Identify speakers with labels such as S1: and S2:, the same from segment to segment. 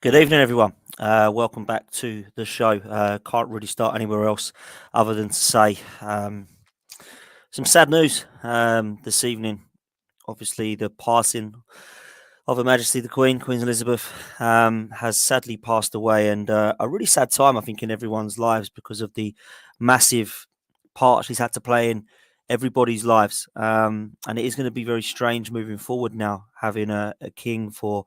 S1: Good evening, everyone. Welcome back to the show. Can't really start anywhere else other than to say some sad news this evening. Obviously, the passing of Her Majesty the Queen, Queen Elizabeth, has sadly passed away, and a really sad time, I think, in everyone's lives because of the massive part she's had to play in everybody's lives. And it is going to be very strange moving forward now, having a king for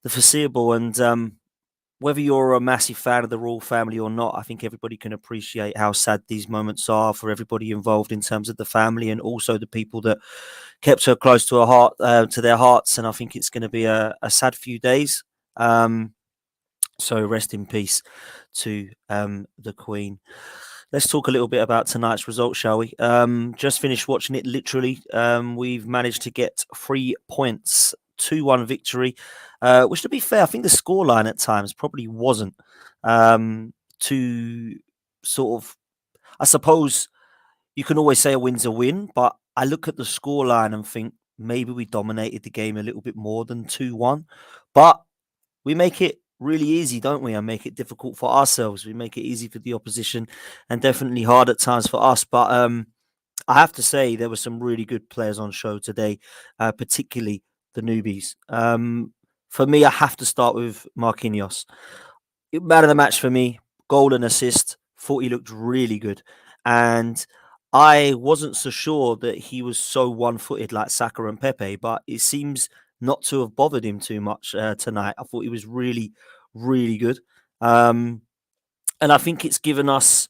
S1: the foreseeable. And whether you're a massive fan of the royal family or not, I think everybody can appreciate how sad these moments are for everybody involved in terms of the family and also the people that kept her close to her heart, to their hearts. And I think it's going to be a sad few days. So rest in peace to the Queen. Let's talk a little bit about tonight's result, shall we? Just finished watching it. Literally, we've managed to get 3 points, 2-1 victory. Which, to be fair, I think the scoreline at times probably wasn't too sort of. I suppose you can always say a win's a win, but I look at the scoreline and think maybe we dominated the game a little bit more than 2-1. But we make it really easy, don't we? And make it difficult for ourselves. We make it easy for the opposition and definitely hard at times for us. But I have to say there were some really good players on show today, particularly the newbies. For me, I have to start with Marquinhos. Man of the match for me, goal and assist. Thought he looked really good. And I wasn't so sure that he was so one-footed like Saka and Pepe, but it seems not to have bothered him too much tonight. I thought he was really, really good. And I think it's given us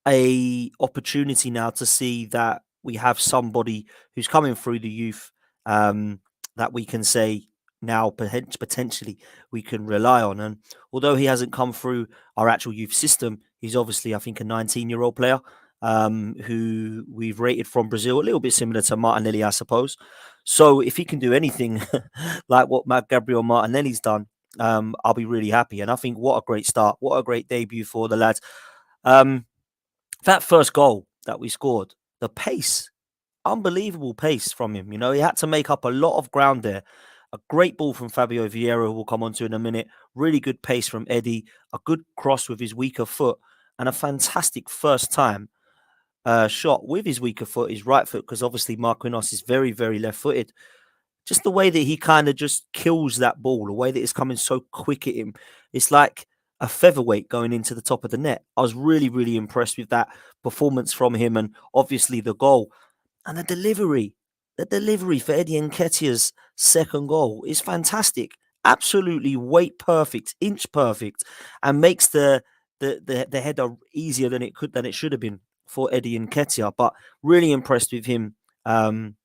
S1: a opportunity now to see that we have somebody who's coming through the youth, that we can say now potentially we can rely on. And although he hasn't come through our actual youth system, he's obviously, I think, a 19-year-old player who we've rated from Brazil, a little bit similar to Martinelli, I suppose. So if he can do anything like what Gabriel Martinelli's done, I'll be really happy. And I think what a great start, what a great debut for the lads. That first goal that we scored, the pace, unbelievable pace from him. You know, he had to make up a lot of ground there. A great ball from Fabio Vieira, who we'll come on to in a minute. Really good pace from Eddie. A good cross with his weaker foot. And a fantastic first time shot with his weaker foot, his right foot, because obviously Marquinhos is very, very left footed. Just the way that he kind of just kills that ball, the way that it's coming so quick at him. It's like a featherweight going into the top of the net. I was really, really impressed with that performance from him, and obviously the goal and the delivery. The delivery for Eddie Nketiah's second goal is fantastic. Absolutely weight perfect, inch perfect, and makes the header easier than it should have been for Eddie Nketiah. But really impressed with him. In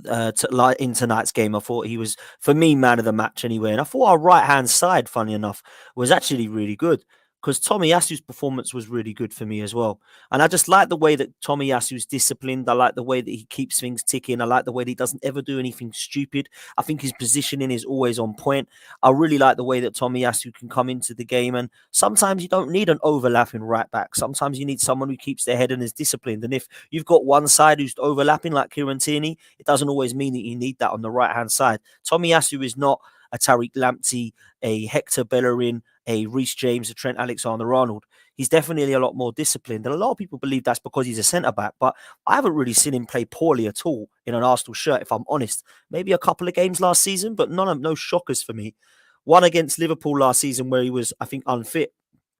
S1: tonight's game, I thought he was, for me, man of the match anyway. And I thought our right hand side, funny enough, was actually really good because Tomiyasu's performance was really good for me as well. And I just like the way that Tomiyasu's disciplined. I like the way that he keeps things ticking. I like the way that he doesn't ever do anything stupid. I think his positioning is always on point. I really like the way that Tomiyasu can come into the game. And sometimes you don't need an overlapping right back. Sometimes you need someone who keeps their head and is disciplined. And if you've got one side who's overlapping like Kieran Tierney, it doesn't always mean that you need that on the right-hand side. Tomiyasu is not a Tariq Lamptey, a Hector Bellerin, a Reece James, a Trent Alexander-Arnold. He's definitely a lot more disciplined. And a lot of people believe that's because he's a centre-back. But I haven't really seen him play poorly at all in an Arsenal shirt, if I'm honest. Maybe a couple of games last season, but no shockers for me. One against Liverpool last season where he was, I think, unfit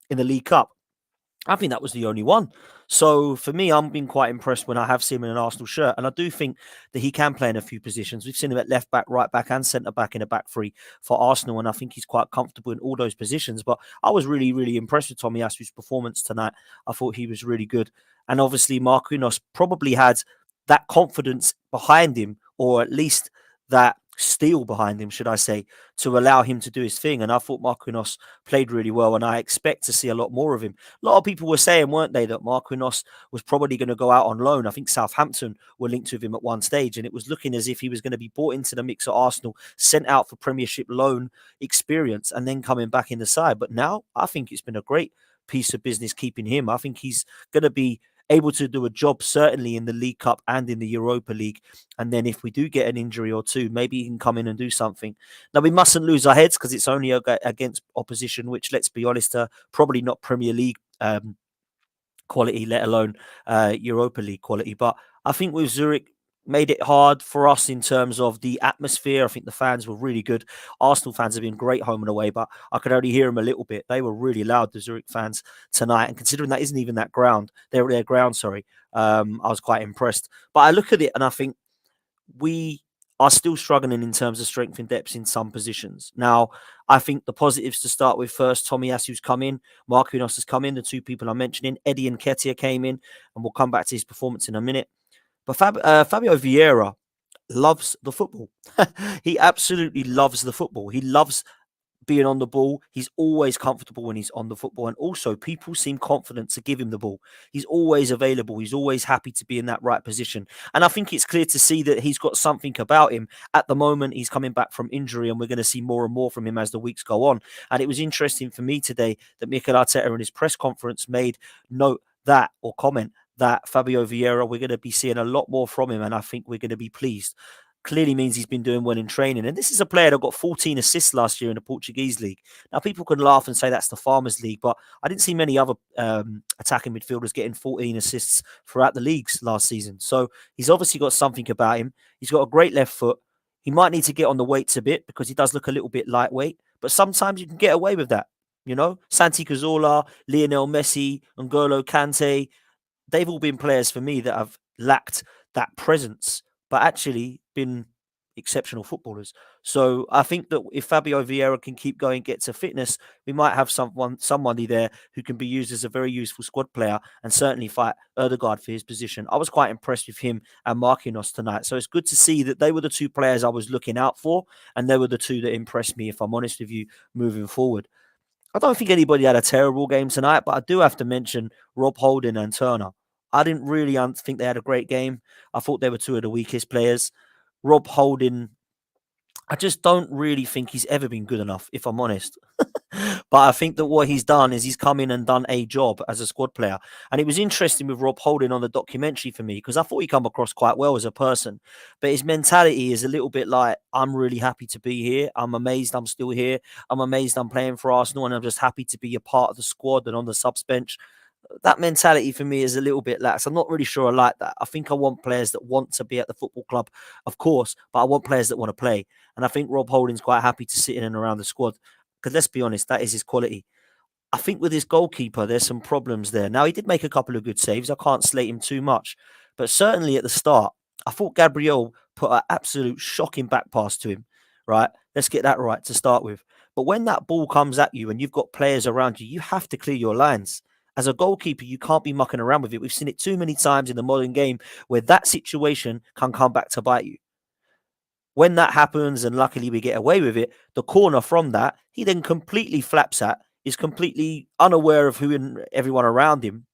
S1: in the League Cup. I think that was the only one. So for me, I'm being quite impressed when I have seen him in an Arsenal shirt. And I do think that he can play in a few positions. We've seen him at left back, right back, and centre back in a back three for Arsenal. And I think he's quite comfortable in all those positions. But I was really, really impressed with Tomiyasu's performance tonight. I thought he was really good. And obviously, Marquinhos probably had that confidence behind him, or at least that steel behind him, should I say, to allow him to do his thing. And I thought Marquinhos played really well, and I expect to see a lot more of him. A lot of people were saying, weren't they, that Marquinhos was probably going to go out on loan. I think Southampton were linked with him at one stage, and it was looking as if he was going to be brought into the mix at Arsenal, sent out for Premiership loan experience, and then coming back in the side. But now I think it's been a great piece of business keeping him. I think he's going to be able to do a job certainly in the League Cup and in the Europa League. And then if we do get an injury or two, maybe he can come in and do something. Now, we mustn't lose our heads because it's only against opposition, which, let's be honest, probably not Premier League quality, let alone Europa League quality. But I think with Zurich, made it hard for us in terms of the atmosphere. I think the fans were really good. Arsenal fans have been great home and away, but I could only hear them a little bit. They were really loud, the Zurich fans tonight. And considering that isn't even that ground, their ground, sorry, I was quite impressed. But I look at it and I think we are still struggling in terms of strength and depth in some positions. Now, I think the positives to start with first, Tomiyasu's come in, Marquinhos has come in, the two people I'm mentioning, Eddie and Ketia came in, and we'll come back to his performance in a minute. But Fabio Vieira loves the football. He absolutely loves the football. He loves being on the ball. He's always comfortable when he's on the football. And also, people seem confident to give him the ball. He's always available. He's always happy to be in that right position. And I think it's clear to see that he's got something about him. At the moment, he's coming back from injury, and we're going to see more and more from him as the weeks go on. And it was interesting for me today that Mikel Arteta in his press conference made note that, or comment, that Fabio Vieira, we're going to be seeing a lot more from him, and I think we're going to be pleased. Clearly means he's been doing well in training. And this is a player that got 14 assists last year in the Portuguese league. Now, people can laugh and say that's the Farmers League, but I didn't see many other attacking midfielders getting 14 assists throughout the leagues last season. So he's obviously got something about him. He's got a great left foot. He might need to get on the weights a bit because he does look a little bit lightweight, but sometimes you can get away with that. You know, Santi Cazorla, Lionel Messi, N'Golo Kante, they've all been players for me that have lacked that presence, but actually been exceptional footballers. So I think that if Fabio Vieira can keep going, get to fitness, we might have somebody there who can be used as a very useful squad player and certainly fight Ødegaard for his position. I was quite impressed with him and Marquinhos tonight. So it's good to see that they were the two players I was looking out for, and they were the two that impressed me, if I'm honest with you, moving forward. I don't think anybody had a terrible game tonight, but I do have to mention Rob Holding and Turner. I didn't really think they had a great game. I thought they were two of the weakest players. Rob Holding, I just don't really think he's ever been good enough, if I'm honest. But I think that what he's done is he's come in and done a job as a squad player. And it was interesting with Rob Holding on the documentary for me, because I thought he come across quite well as a person. But his mentality is a little bit like, I'm really happy to be here. I'm amazed I'm still here. I'm amazed I'm playing for Arsenal, and I'm just happy to be a part of the squad and on the subs bench. That mentality for me is a little bit lax. I'm not really sure I like that. I think I want players that want to be at the football club, of course, but I want players that want to play. And I think Rob Holding's quite happy to sit in and around the squad, because let's be honest, that is his quality. I think with his goalkeeper, there's some problems there. Now, he did make a couple of good saves. I can't slate him too much. But certainly at the start, I thought Gabriel put an absolute shocking back pass to him, right? Let's get that right to start with. But when that ball comes at you and you've got players around you, you have to clear your lines. As a goalkeeper, you can't be mucking around with it. We've seen it too many times in the modern game where that situation can come back to bite you. When that happens, and luckily we get away with it, the corner from that, he then completely flaps at, is completely unaware of who and everyone around him.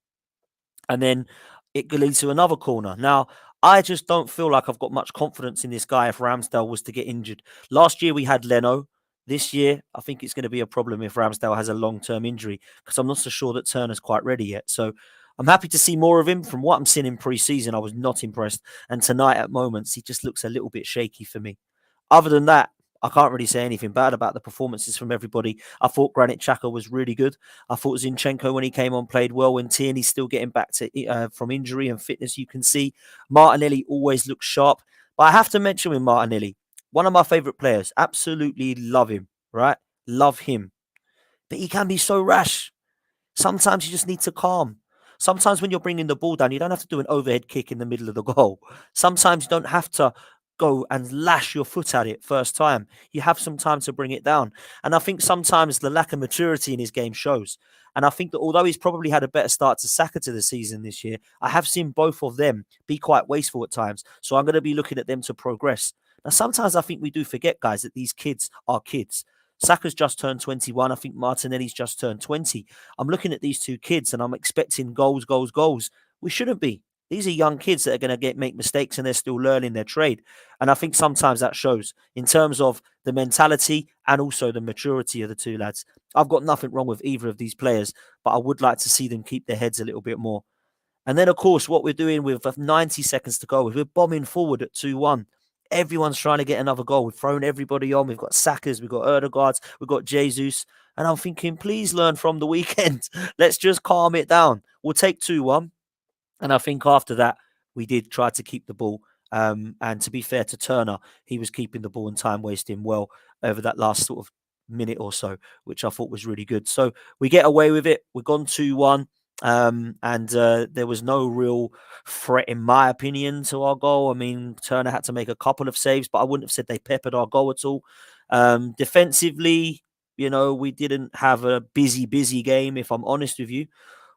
S1: And then it leads to another corner. Now, I just don't feel like I've got much confidence in this guy if Ramsdale was to get injured. Last year we had Leno. This year, I think it's going to be a problem if Ramsdale has a long-term injury, because I'm not so sure that Turner's quite ready yet. So I'm happy to see more of him. From what I'm seeing in pre-season, I was not impressed. And tonight at moments, he just looks a little bit shaky for me. Other than that, I can't really say anything bad about the performances from everybody. I thought Granit Xhaka was really good. I thought Zinchenko, when he came on, played well. When Tierney's still getting back to from injury and fitness, you can see Martinelli always looks sharp. But I have to mention with Martinelli, one of my favourite players. Absolutely love him, right? Love him. But he can be so rash. Sometimes you just need to calm. Sometimes when you're bringing the ball down, you don't have to do an overhead kick in the middle of the goal. Sometimes you don't have to go and lash your foot at it first time. You have some time to bring it down. And I think sometimes the lack of maturity in his game shows. And I think that although he's probably had a better start to Saka to the season this year, I have seen both of them be quite wasteful at times. So I'm going to be looking at them to progress. Now, sometimes I think we do forget, guys, that these kids are kids. Saka's just turned 21. I think Martinelli's just turned 20. I'm looking at these two kids and I'm expecting goals, goals, goals. We shouldn't be. These are young kids that are going to make mistakes, and they're still learning their trade. And I think sometimes that shows in terms of the mentality and also the maturity of the two lads. I've got nothing wrong with either of these players, but I would like to see them keep their heads a little bit more. And then, of course, what we're doing with 90 seconds to go is we're bombing forward at 2-1. Everyone's trying to get another goal. We've thrown everybody on. We've got Sakas, we've got Erdegaards, we've got Jesus. And I'm thinking, please learn from the weekend. Let's just calm it down. We'll take 2-1. And I think after that, we did try to keep the ball. And to be fair to Turner, he was keeping the ball and time wasting well over that last sort of minute or so, which I thought was really good. So we get away with it. We've gone 2-1. And there was no real threat, in my opinion, to our goal. I mean, Turner had to make a couple of saves, but I wouldn't have said they peppered our goal at all. Defensively, we didn't have a busy game, if I'm honest with you.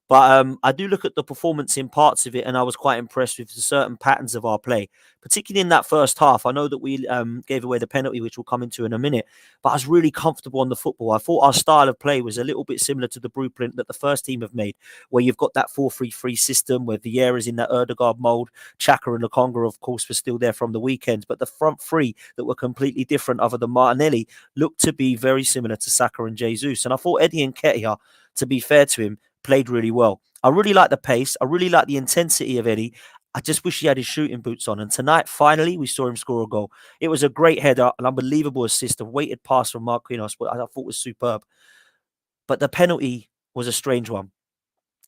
S1: But I do look at the performance in parts of it, and I was quite impressed with the certain patterns of our play, particularly in that first half. I know that we gave away the penalty, which we'll come into in a minute, but I was really comfortable on the football. I thought our style of play was a little bit similar to the blueprint that the first team have made, where you've got that 4-3-3 system where Vieira's in that Erdegaard mould. Xhaka and Lokonga, of course, were still there from the weekend, but the front three that were completely different other than Martinelli looked to be very similar to Saka and Jesus. And I thought Eddie Nketiah, to be fair to him, played really well. I really like the pace. I really like the intensity of Eddie. I just wish he had his shooting boots on. And tonight, finally, we saw him score a goal. It was a great header, an unbelievable assist, a weighted pass from Marquinhos, what I thought was superb. But the penalty was a strange one.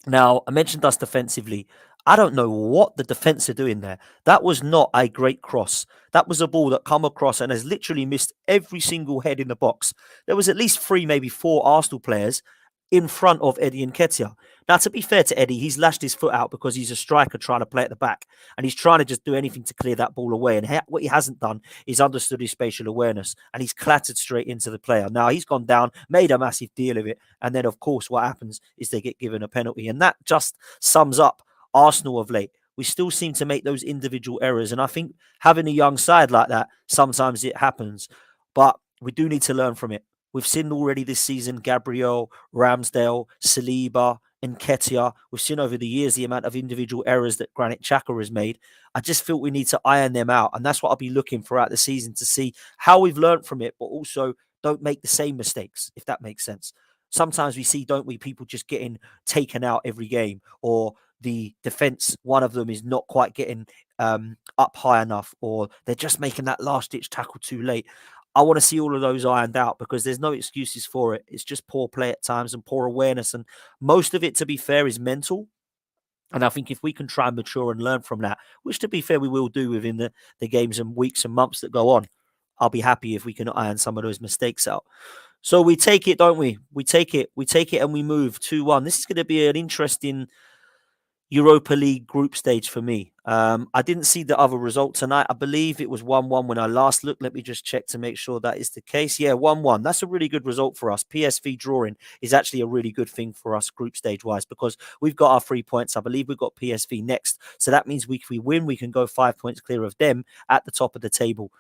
S1: Now, I mentioned us defensively. I don't know what the defence are doing there. That was not a great cross. That was a ball that come across and has literally missed every single head in the box. There was at least 3, maybe 4 Arsenal players in front of Eddie Nketiah. Now, to be fair to Eddie, he's lashed his foot out because he's a striker trying to play at the back, and he's trying to just do anything to clear that ball away. And what he hasn't done is understood his spatial awareness, and he's clattered straight into the player. Now, he's gone down, made a massive deal of it, and then, of course, what happens is they get given a penalty. And that just sums up Arsenal of late. We still seem to make those individual errors, and I think having a young side like that, sometimes it happens. But we do need to learn from it. We've seen already this season Gabriel, Ramsdale, Saliba, Nketiah. We've seen over the years the amount of individual errors that Granit Xhaka has made. I just feel we need to iron them out. And that's what I'll be looking throughout the season to see how we've learned from it, but also don't make the same mistakes, if that makes sense. Sometimes we see, don't we, people just getting taken out every game, or the defense, one of them is not quite getting up high enough, or they're just making that last ditch tackle too late. I want to see all of those ironed out because there's no excuses for it. It's just poor play at times and poor awareness. And most of it, to be fair, is mental. And I think if we can try and mature and learn from that, which to be fair, we will do within the games and weeks and months that go on, I'll be happy if we can iron some of those mistakes out. So we take it, don't we? We take it and we move 2-1. This is going to be an interesting Europa League group stage for me. I didn't see the other result tonight. I believe it was 1-1 when I last looked. Let me just check to make sure that is the case. Yeah, 1-1. That's a really good result for us. PSV drawing is actually a really good thing for us group stage wise because we've got our 3 points. I believe we've got PSV next. So that means if we win, we can go 5 points clear of them at the top of the table.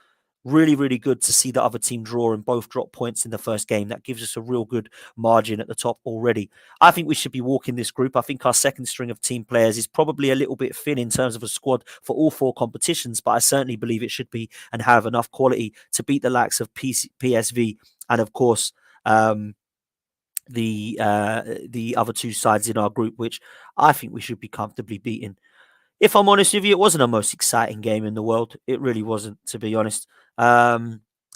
S1: Really, really good to see the other team draw and both drop points in the first game. That gives us a real good margin at the top already. I think we should be walking this group. I think our second string of team players is probably a little bit thin in terms of a squad for all 4 competitions, but I certainly believe it should be and have enough quality to beat the likes of PSV and, of course, the other 2 sides in our group, which I think we should be comfortably beating. If I'm honest with you, it wasn't the most exciting game in the world. It really wasn't, to be honest.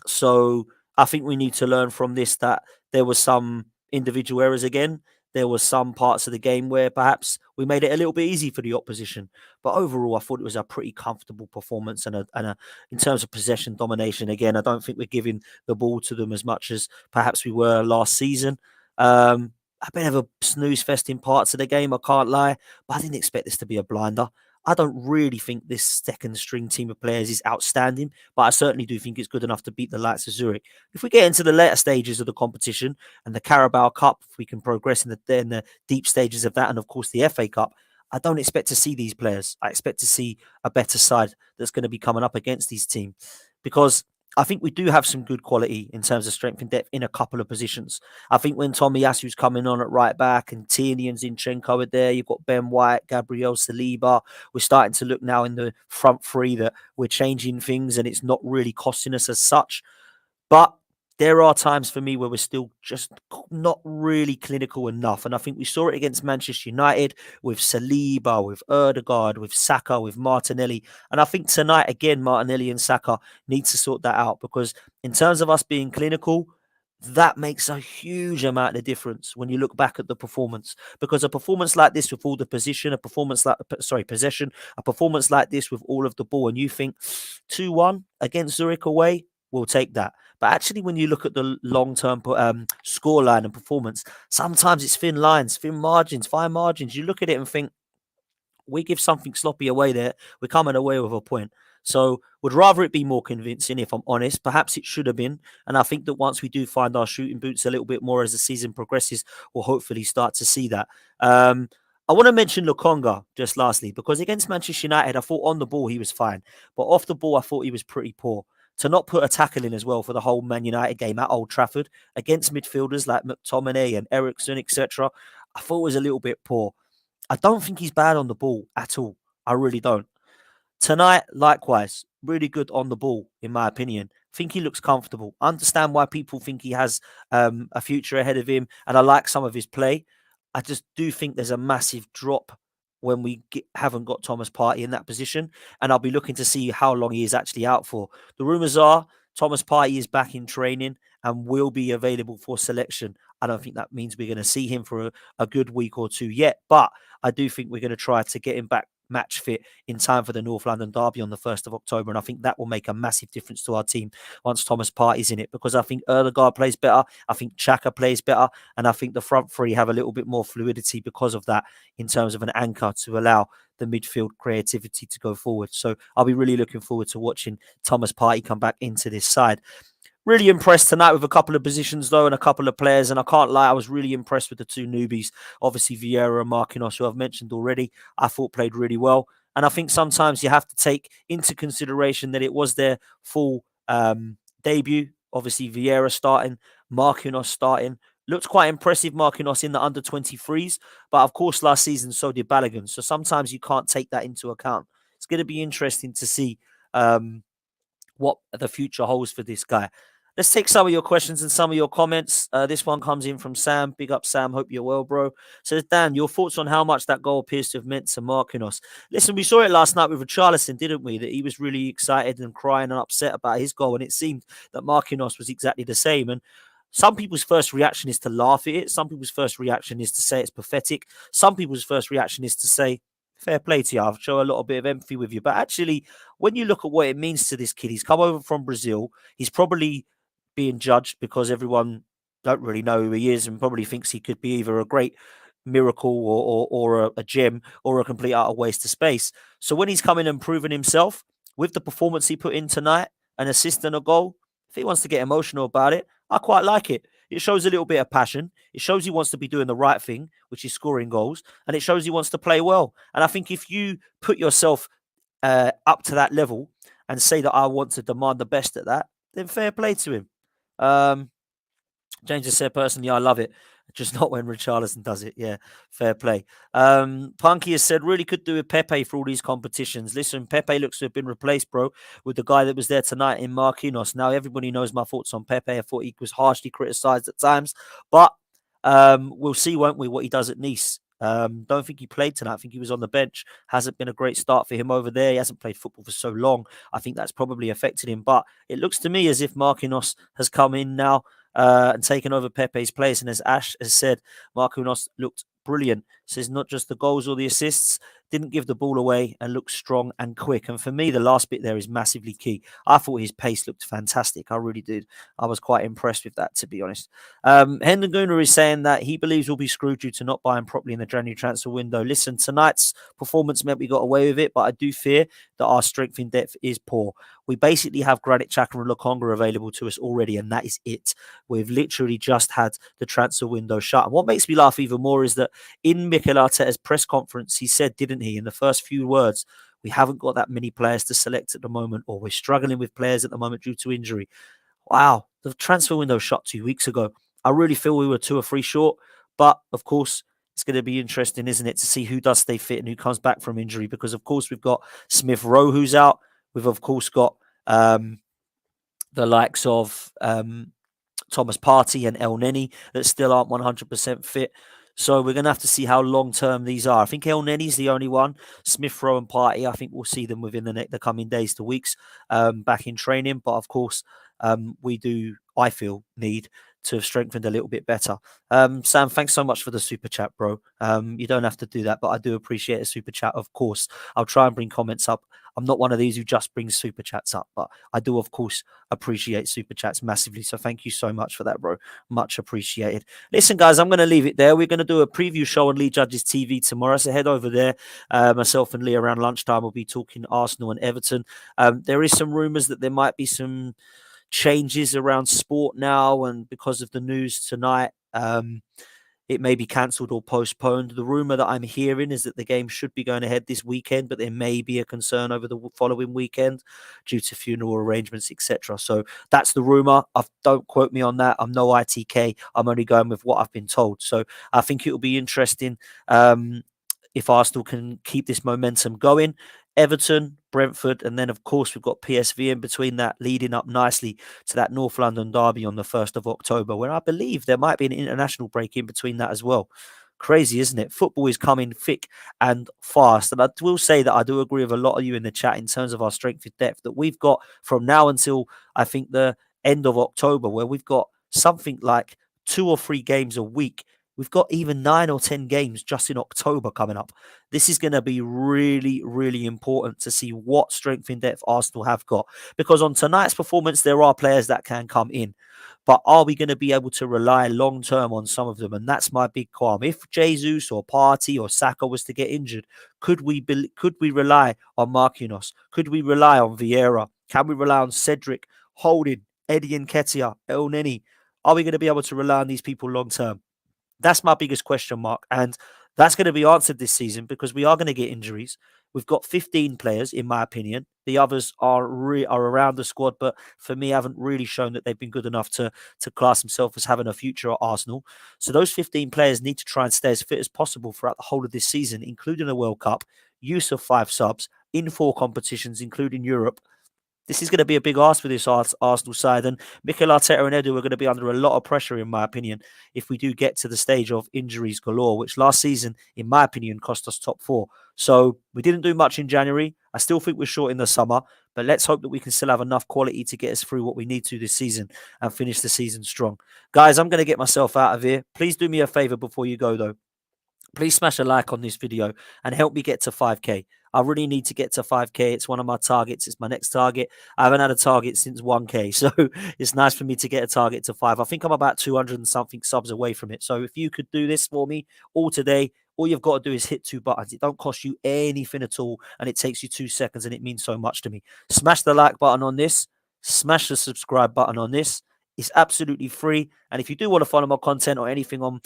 S1: So I think we need to learn from this that there were some individual errors again. There were some parts of the game where perhaps we made it a little bit easy for the opposition. But overall, I thought it was a pretty comfortable performance and in terms of possession domination, again, I don't think we're giving the ball to them as much as perhaps we were last season. A bit of a snooze fest in parts of the game, I can't lie, but I didn't expect this to be a blinder. I don't really think this second string team of players is outstanding, but I certainly do think it's good enough to beat the likes of Zurich. If we get into the later stages of the competition and the Carabao Cup, if we can progress in the deep stages of that, and of course the FA Cup, I don't expect to see these players. I expect to see a better side that's going to be coming up against these teams because I think we do have some good quality in terms of strength and depth in a couple of positions. I think when Tomiyasu's coming on at right back and Tierney and Zinchenko are there, you've got Ben White, Gabriel, Saliba. We're starting to look now in the front 3 that we're changing things and it's not really costing us as such. But there are times for me where we're still just not really clinical enough. And I think we saw it against Manchester United with Saliba, with Erdegaard, with Saka, with Martinelli. And I think tonight, again, Martinelli and Saka need to sort that out, because in terms of us being clinical, that makes a huge amount of difference when you look back at the performance. Because a performance like this with all the possession, a performance like this with all of the ball, and you think 2-1 against Zurich away, we'll take that. But actually, when you look at the long-term scoreline and performance, sometimes it's thin lines, thin margins, fine margins. You look at it and think, we give something sloppy away there, we're coming away with a point. So would rather it be more convincing, if I'm honest. Perhaps it should have been. And I think that once we do find our shooting boots a little bit more as the season progresses, we'll hopefully start to see that. I want to mention Lokonga just lastly, because against Manchester United, I thought on the ball he was fine. But off the ball, I thought he was pretty poor. To not put a tackle in as well for the whole Man United game at Old Trafford against midfielders like McTominay and Eriksen, etc., I thought was a little bit poor. I don't think he's bad on the ball at all. I really don't. Tonight, likewise, really good on the ball, in my opinion. Think he looks comfortable. Understand why people think he has a future ahead of him, and I like some of his play. I just do think there's a massive drop when we haven't got Thomas Partey in that position, and I'll be looking to see how long he is actually out for. The rumours are Thomas Partey is back in training and will be available for selection. I don't think that means we're going to see him for a good week or two yet, but I do think we're going to try to get him back match fit in time for the North London derby on the 1st of October. And I think that will make a massive difference to our team once Thomas Partey's in it, because I think Erdegaard plays better. I think Xhaka plays better. And I think the front three have a little bit more fluidity because of that in terms of an anchor to allow the midfield creativity to go forward. So I'll be really looking forward to watching Thomas Partey come back into this side. Really impressed tonight with a couple of positions, though, and a couple of players. And I can't lie, I was really impressed with the two newbies. Obviously, Vieira and Marquinhos, who I've mentioned already, I thought played really well. And I think sometimes you have to take into consideration that it was their full debut. Obviously, Vieira starting, Marquinhos starting. Looked quite impressive, Marquinhos, in the under-23s. But, of course, last season, so did Balogun. So sometimes you can't take that into account. It's going to be interesting to see what the future holds for this guy. Let's take some of your questions and some of your comments. This one comes in from Sam. Big up, Sam. Hope you're well, bro. Says, Dan, your thoughts on how much that goal appears to have meant to Marquinhos? Listen, we saw it last night with Richarlison, didn't we? That he was really excited and crying and upset about his goal. And it seemed that Marquinhos was exactly the same. And some people's first reaction is to laugh at it. Some people's first reaction is to say it's pathetic. Some people's first reaction is to say, fair play to you. I'll show a little bit of empathy with you. But actually, when you look at what it means to this kid, he's come over from Brazil. He's probably being judged because everyone don't really know who he is and probably thinks he could be either a great miracle or a gem or a complete utter waste of space. So when he's come in and proven himself with the performance he put in tonight, an assist and a goal, if he wants to get emotional about it, I quite like it. It shows a little bit of passion. It shows he wants to be doing the right thing, which is scoring goals. And it shows he wants to play well. And I think if you put yourself up to that level and say that I want to demand the best at that, then fair play to him. James has said, personally, I love it. Just not when Richarlison does it. Yeah, fair play. Punky has said, really could do with Pepe for all these competitions. Listen, Pepe looks to have been replaced, bro, with the guy that was there tonight in Marquinhos. Now, everybody knows my thoughts on Pepe. I thought he was harshly criticised at times. But we'll see, won't we, what he does at Nice. Don't think he played tonight. I think he was on the bench. Hasn't been a great start for him over there. He hasn't played football for so long. I think that's probably affected him. But it looks to me as if Marquinhos has come in now and taken over Pepe's place. And as Ash has said, Marquinhos looked brilliant. Says not just the goals or the assists, didn't give the ball away and looked strong and quick. And for me, the last bit there is massively key. I thought his pace looked fantastic. I really did. I was quite impressed with that, to be honest. Hendon Gunnar is saying that he believes we'll be screwed due to not buying properly in the January transfer window. Listen, tonight's performance meant we got away with it, but I do fear that our strength in depth is poor. We basically have Granit Xhaka and Lokonga available to us already, and that is it. We've literally just had the transfer window shut. And what makes me laugh even more is that in Mikel Arteta's press conference, he said, didn't he, in the first few words, we haven't got that many players to select at the moment, or we're struggling with players at the moment due to injury. Wow, the transfer window shut 2 weeks ago. I really feel we were 2 or 3 short, but of course, it's going to be interesting, isn't it, to see who does stay fit and who comes back from injury, because of course we've got Smith Rowe who's out. We've of course got the likes of Thomas Partey and El Neni that still aren't 100% fit. So we're going to have to see how long-term these are. I think El Neni's the only one. Smith Rowe and Partey, I think we'll see them within the coming days to weeks back in training. But of course, we do, I feel, need to have strengthened a little bit better. Sam, thanks so much for the super chat, bro. You don't have to do that, but I do appreciate a super chat, of course. I'll try and bring comments up. I'm not one of these who just brings super chats up, but I do, of course, appreciate super chats massively. So thank you so much for that, bro. Much appreciated. Listen, guys, I'm going to leave it there. We're going to do a preview show on Lee Judge's TV tomorrow. So head over there. Myself and Lee around lunchtime will be talking Arsenal and Everton. There is some rumours that there might be some changes around sport now, and because of the news tonight, it may be cancelled or postponed. The rumour that I'm hearing is that the game should be going ahead this weekend, but there may be a concern over the following weekend due to funeral arrangements, etc. So that's the rumour. Don't quote me on that. I'm no ITK. I'm only going with what I've been told. So I think it will be interesting if Arsenal can keep this momentum going. Everton, Brentford, and then, of course, we've got PSV in between that, leading up nicely to that North London derby on the 1st of October, where I believe there might be an international break in between that as well. Crazy, isn't it? Football is coming thick and fast. And I will say that I do agree with a lot of you in the chat in terms of our strength and depth that we've got from now until, I think, the end of October, where we've got something like 2 or 3 games a week. We've got even 9 or 10 games just in October coming up. This is going to be really, really important to see what strength in depth Arsenal have got. Because on tonight's performance, there are players that can come in. But are we going to be able to rely long term on some of them? And that's my big qualm. If Jesus or Partey or Saka was to get injured, could we rely on Marquinhos? Could we rely on Vieira? Can we rely on Cedric, Holding, Eddie Nketiah, El Neni? Are we going to be able to rely on these people long term? That's my biggest question mark. And that's going to be answered this season because we are going to get injuries. We've got 15 players, in my opinion. The others are around the squad, but for me, haven't really shown that they've been good enough to class themselves as having a future at Arsenal. So those 15 players need to try and stay as fit as possible throughout the whole of this season, including a World Cup, use of 5 subs, in 4 competitions, including Europe. This is going to be a big ask for this Arsenal side. And Mikel Arteta and Edu are going to be under a lot of pressure, in my opinion, if we do get to the stage of injuries galore, which last season, in my opinion, cost us top 4. So we didn't do much in January. I still think we're short in the summer, but let's hope that we can still have enough quality to get us through what we need to this season and finish the season strong. Guys, I'm going to get myself out of here. Please do me a favor before you go, though. Please smash a like on this video and help me get to 5K. I really need to get to 5K. It's one of my targets. It's my next target. I haven't had a target since 1K. So it's nice for me to get a target to 5. I think I'm about 200 and something subs away from it. So if you could do this for me all today, all you've got to do is hit 2 buttons. It don't cost you anything at all. And it takes you 2 seconds. And it means so much to me. Smash the like button on this. Smash the subscribe button on this. It's absolutely free. And if you do want to follow my content or anything on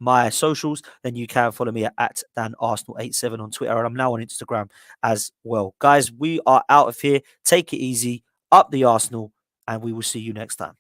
S1: my socials, then you can follow me at DanArsenal87 on Twitter. And I'm now on Instagram as well. Guys, we are out of here. Take it easy. Up the Arsenal. And we will see you next time.